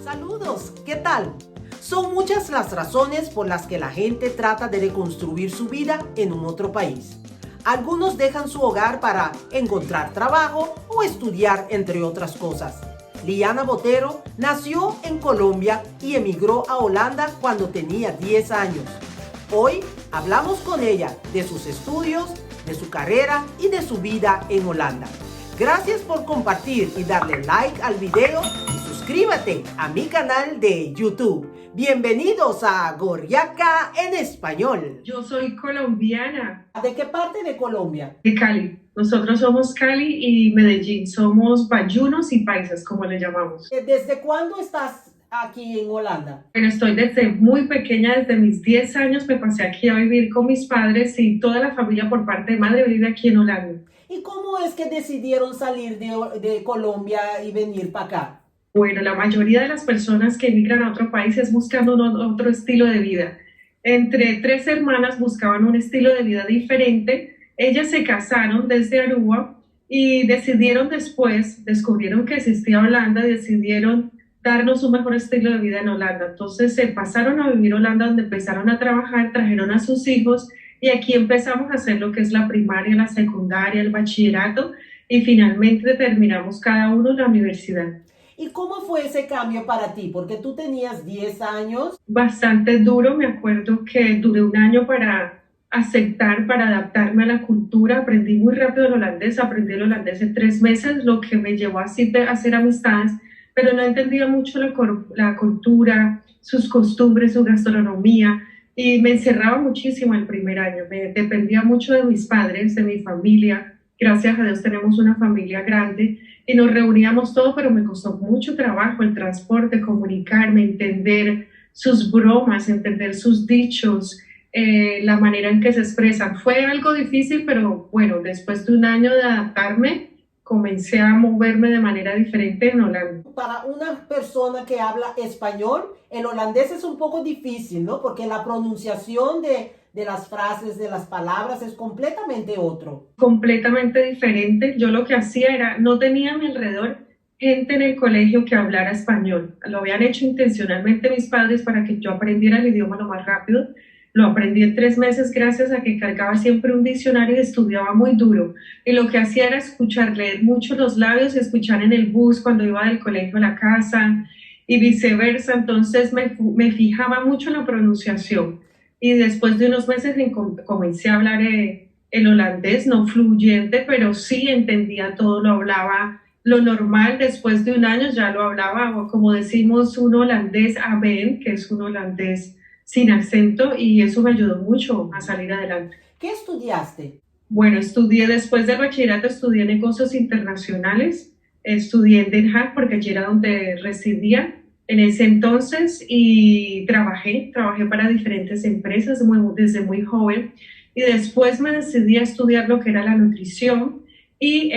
Saludos, ¿qué tal? Son muchas las razones por las que la gente trata de reconstruir su vida en un otro país. Algunos dejan su hogar para encontrar trabajo o estudiar, entre otras cosas. Liana Botero nació en Colombia y emigró a Holanda cuando tenía 10 años. Hoy hablamos con ella de sus estudios, de su carrera y de su vida en Holanda. Gracias por compartir y darle like al video y suscríbete a mi canal de YouTube. Bienvenidos a Gorriaca en Español. Yo soy colombiana. ¿De qué parte de Colombia? De Cali. Nosotros somos Cali y Medellín. Somos bayunos y paisas, como le llamamos. ¿Desde cuándo estás aquí en Holanda? Bueno, estoy desde muy pequeña, desde mis 10 años me pasé aquí a vivir con mis padres y toda la familia por parte de madre vive aquí en Holanda. ¿Y cómo es que decidieron salir de Colombia y venir para acá? Bueno, la mayoría de las personas que emigran a otro país es buscando otro estilo de vida. Entre 3 hermanas buscaban un estilo de vida diferente. Ellas se casaron desde Aruba y decidieron después, descubrieron que existía Holanda y decidieron darnos un mejor estilo de vida en Holanda. Entonces se pasaron a vivir a Holanda, donde empezaron a trabajar, trajeron a sus hijos y aquí empezamos a hacer lo que es la primaria, la secundaria, el bachillerato y finalmente terminamos cada uno la universidad. ¿Y cómo fue ese cambio para ti? Porque tú tenías 10 años. Bastante duro, me acuerdo que duré un año para aceptar, para adaptarme a la cultura. Aprendí muy rápido el holandés, aprendí el holandés en 3 meses, lo que me llevó así a hacer amistades, pero no entendía mucho la cultura, sus costumbres, su gastronomía, y me encerraba muchísimo el primer año. Me dependía mucho de mis padres, de mi familia. Gracias a Dios tenemos una familia grande y nos reuníamos todo, pero me costó mucho trabajo el transporte, comunicarme, entender sus bromas, entender sus dichos, la manera en que se expresan. Fue algo difícil, pero bueno, después de un año de adaptarme, comencé a moverme de manera diferente en Holanda. Para una persona que habla español, el holandés es un poco difícil, ¿no? Porque la pronunciación de las frases, de las palabras, es completamente otro. Completamente diferente. Yo lo que hacía era, no tenía a mi alrededor gente en el colegio que hablara español. Lo habían hecho intencionalmente mis padres para que yo aprendiera el idioma lo más rápido. Lo aprendí en 3 meses gracias a que cargaba siempre un diccionario y estudiaba muy duro. Y lo que hacía era escuchar, leer mucho los labios y escuchar en el bus cuando iba del colegio a la casa y viceversa. Entonces me fijaba mucho en la pronunciación. Y después de unos meses comencé a hablar el holandés, no fluyente, pero sí entendía todo, lo hablaba lo normal. Después de un año ya lo hablaba, o como decimos, un holandés aben, que es un holandés sin acento, y eso me ayudó mucho a salir adelante. ¿Qué estudiaste? Bueno, estudié después del bachillerato, estudié negocios internacionales, estudié en Den Haag porque allí era donde residía en ese entonces y trabajé para diferentes empresas desde muy joven y después me decidí a estudiar lo que era la nutrición y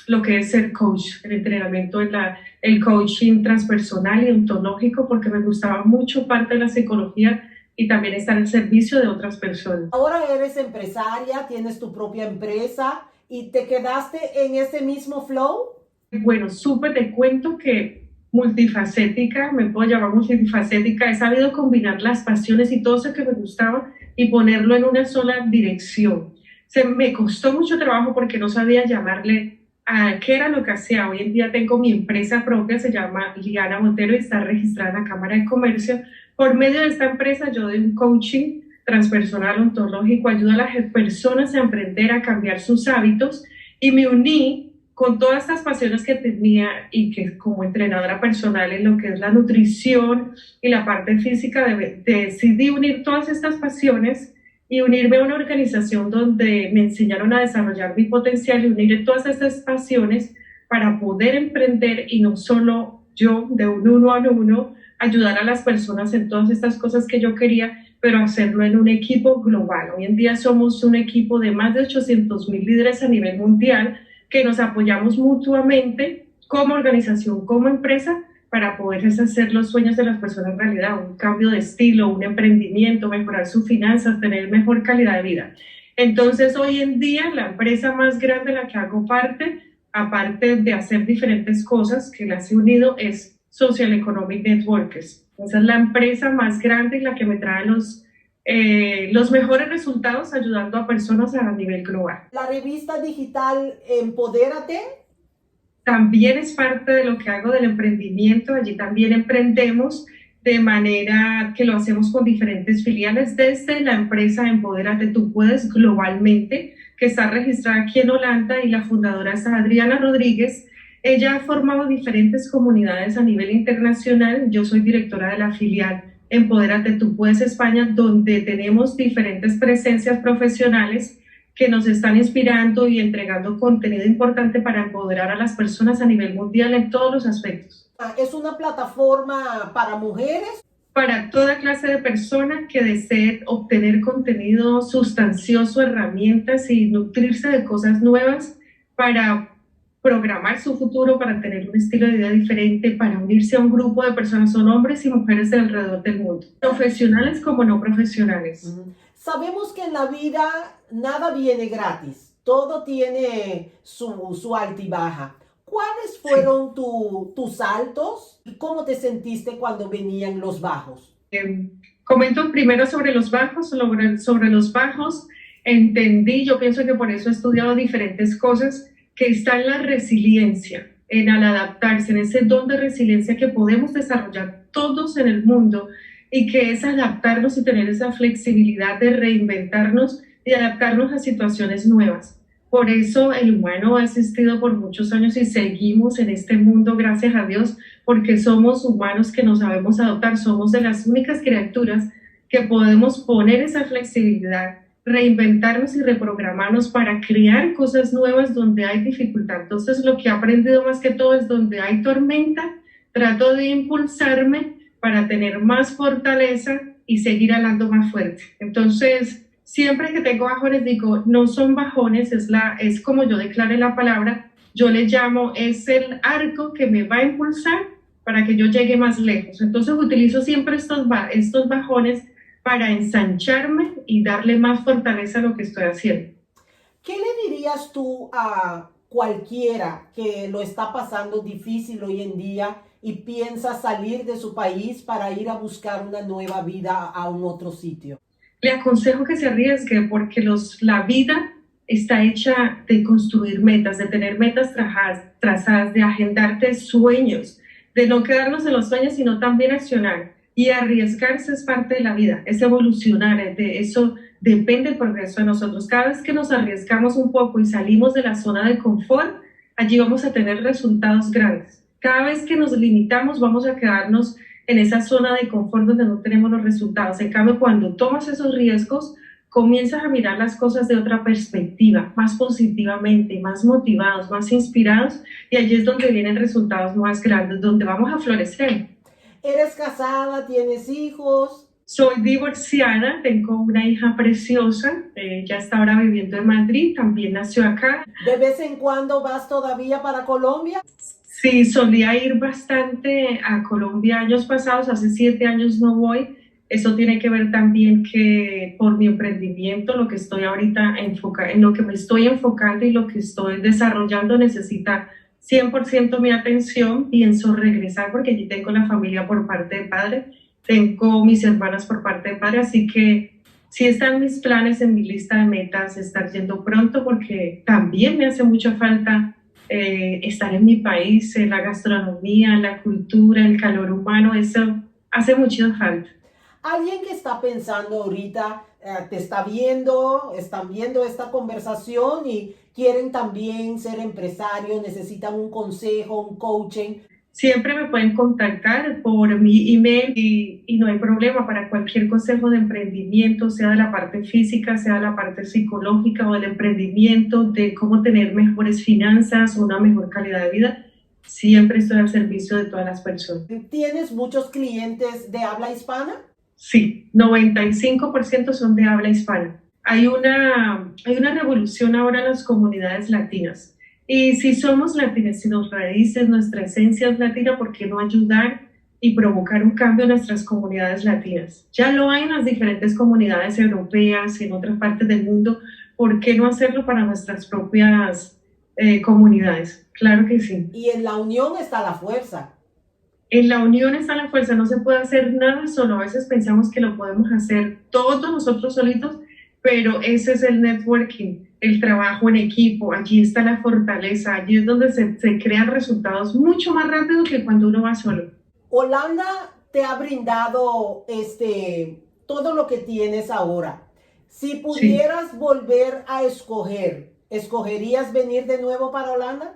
lo que es ser coach, el entrenamiento el coaching transpersonal y ontológico porque me gustaba mucho parte de la psicología y también estar al servicio de otras personas. Ahora eres empresaria, tienes tu propia empresa y te quedaste en ese mismo flow. Bueno, te cuento que multifacética, me puedo llamar multifacética, he sabido combinar las pasiones y todo eso que me gustaba y ponerlo en una sola dirección. Me costó mucho trabajo porque no sabía llamarle a qué era lo que hacía. Hoy en día tengo mi empresa propia, se llama Liana Botero y está registrada en la Cámara de Comercio. Por medio de esta empresa yo doy un coaching transpersonal ontológico, ayudo a las personas a emprender, a cambiar sus hábitos y me uní con todas estas pasiones que tenía y que como entrenadora personal en lo que es la nutrición y la parte física, decidí unir todas estas pasiones y unirme a una organización donde me enseñaron a desarrollar mi potencial y unir todas estas pasiones para poder emprender y no solo yo de uno a uno, ayudar a las personas en todas estas cosas que yo quería, pero hacerlo en un equipo global. Hoy en día somos un equipo de más de 800,000 líderes a nivel mundial que nos apoyamos mutuamente como organización, como empresa, para poder hacer los sueños de las personas realidad, un cambio de estilo, un emprendimiento, mejorar sus finanzas, tener mejor calidad de vida. Entonces, hoy en día, la empresa más grande de la que hago parte, aparte de hacer diferentes cosas que las he unido, Social Economic Networkers. Esa es la empresa más grande y la que me trae los mejores resultados ayudando a personas a nivel global. La revista digital Empodérate también es parte de lo que hago del emprendimiento. Allí también emprendemos de manera que lo hacemos con diferentes filiales desde la empresa Empodérate Tú Puedes globalmente, que está registrada aquí en Holanda, y la fundadora es Adriana Rodríguez. Ella ha formado diferentes comunidades a nivel internacional. Yo soy directora de la filial Empodérate Tú Puedes España, donde tenemos diferentes presencias profesionales que nos están inspirando y entregando contenido importante para empoderar a las personas a nivel mundial en todos los aspectos. ¿Es una plataforma para mujeres? Para toda clase de persona que desee obtener contenido sustancioso, herramientas y nutrirse de cosas nuevas para programar su futuro, para tener un estilo de vida diferente, para unirse a un grupo de personas, son hombres y mujeres de alrededor del mundo, profesionales como no profesionales. Sabemos que en la vida nada viene gratis, todo tiene su alta y baja. ¿Cuáles fueron tus altos y cómo te sentiste cuando venían los bajos? Comento primero sobre los bajos. Sobre los bajos entendí, yo pienso que por eso he estudiado diferentes cosas, que está en la resiliencia, en al adaptarse, en ese don de resiliencia que podemos desarrollar todos en el mundo, y que es adaptarnos y tener esa flexibilidad de reinventarnos y adaptarnos a situaciones nuevas. Por eso el humano ha existido por muchos años y seguimos en este mundo, gracias a Dios, porque somos humanos que nos sabemos adaptar, somos de las únicas criaturas que podemos poner esa flexibilidad, reinventarnos y reprogramarnos para crear cosas nuevas donde hay dificultad. Entonces, lo que he aprendido más que todo es donde hay tormenta, trato de impulsarme para tener más fortaleza y seguir hablando más fuerte. Entonces, siempre que tengo bajones, digo, no son bajones, es como yo declare la palabra, yo le llamo, es el arco que me va a impulsar para que yo llegue más lejos. Entonces, utilizo siempre estos bajones para ensancharme y darle más fortaleza a lo que estoy haciendo. ¿Qué le dirías tú a cualquiera que lo está pasando difícil hoy en día y piensa salir de su país para ir a buscar una nueva vida a un otro sitio? Le aconsejo que se arriesgue, porque la vida está hecha de construir metas, de tener metas trazadas, de agendarte sueños, de no quedarnos en los sueños, sino también accionar. Y arriesgarse es parte de la vida, es evolucionar, de eso depende el progreso de nosotros. Cada vez que nos arriesgamos un poco y salimos de la zona de confort, allí vamos a tener resultados grandes. Cada vez que nos limitamos, vamos a quedarnos en esa zona de confort donde no tenemos los resultados. En cambio, cuando tomas esos riesgos, comienzas a mirar las cosas de otra perspectiva, más positivamente, más motivados, más inspirados, y allí es donde vienen resultados más grandes, donde vamos a florecer. ¿Eres casada? ¿Tienes hijos? Soy divorciada, tengo una hija preciosa, ya está ahora viviendo en Madrid, también nació acá. ¿De vez en cuando vas todavía para Colombia? Sí, solía ir bastante a Colombia años pasados, hace 7 años no voy. Eso tiene que ver también que por mi emprendimiento, lo que estoy ahorita en lo que me estoy enfocando y lo que estoy desarrollando necesita 100% mi atención. Pienso regresar porque allí tengo la familia por parte de padre, tengo mis hermanas por parte de padre, así que sí están mis planes en mi lista de metas estar yendo pronto, porque también me hace mucha falta estar en mi país, la gastronomía, la cultura, el calor humano, eso hace mucha falta. Alguien que está pensando ahorita, te está viendo, están viendo esta conversación y quieren también ser empresarios, necesitan un consejo, un coaching. Siempre me pueden contactar por mi email y no hay problema para cualquier consejo de emprendimiento, sea de la parte física, sea de la parte psicológica o del emprendimiento, de cómo tener mejores finanzas o una mejor calidad de vida. Siempre estoy al servicio de todas las personas. ¿Tienes muchos clientes de habla hispana? Sí, 95% son de habla hispana. Hay una revolución ahora en las comunidades latinas. Y si somos latinos, si nos raíces, nuestra esencia es latina, ¿por qué no ayudar y provocar un cambio en nuestras comunidades latinas? Ya lo hay en las diferentes comunidades europeas y en otras partes del mundo. ¿Por qué no hacerlo para nuestras propias comunidades? Claro que sí. Y en la unión está la fuerza. En la unión está la fuerza, no se puede hacer nada solo. A veces pensamos que lo podemos hacer todos nosotros solitos, pero ese es el networking, el trabajo en equipo. Allí está la fortaleza, allí es donde se crean resultados mucho más rápido que cuando uno va solo. Holanda te ha brindado todo lo que tienes ahora. Si pudieras volver a escoger, ¿escogerías venir de nuevo para Holanda?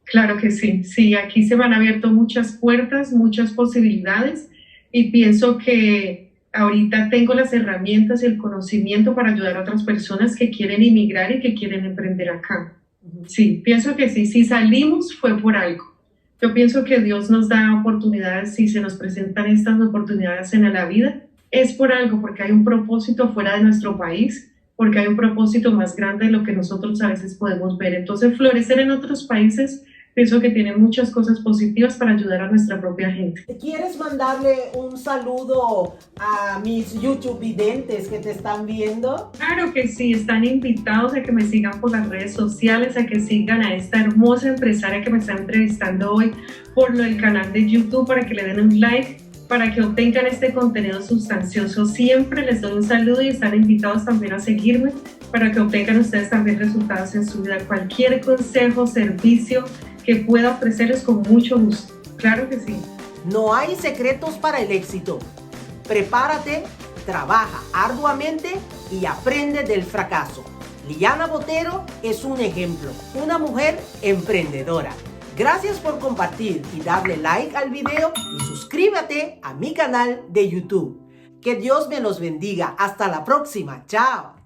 Claro que sí, sí, aquí se me han abierto muchas puertas, muchas posibilidades y pienso que ahorita tengo las herramientas y el conocimiento para ayudar a otras personas que quieren inmigrar y que quieren emprender acá. Sí, pienso que sí, si salimos fue por algo. Yo pienso que Dios nos da oportunidades, si se nos presentan estas oportunidades en la vida, es por algo, porque hay un propósito fuera de nuestro país, porque hay un propósito más grande de lo que nosotros a veces podemos ver. Entonces, florecer en otros países pienso que tiene muchas cosas positivas para ayudar a nuestra propia gente. ¿Quieres mandarle un saludo a mis YouTube videntes que te están viendo? Claro que sí, están invitados a que me sigan por las redes sociales, a que sigan a esta hermosa empresaria que me está entrevistando hoy por el canal de YouTube, para que le den un like, para que obtengan este contenido sustancioso. Siempre les doy un saludo y están invitados también a seguirme para que obtengan ustedes también resultados en su vida. Cualquier consejo, servicio que pueda ofrecerles, con mucho gusto. Claro que sí. No hay secretos para el éxito. Prepárate, trabaja arduamente y aprende del fracaso. Liana Botero es un ejemplo, una mujer emprendedora. Gracias por compartir y darle like al video y suscríbete a mi canal de YouTube. Que Dios me los bendiga. Hasta la próxima. Chao.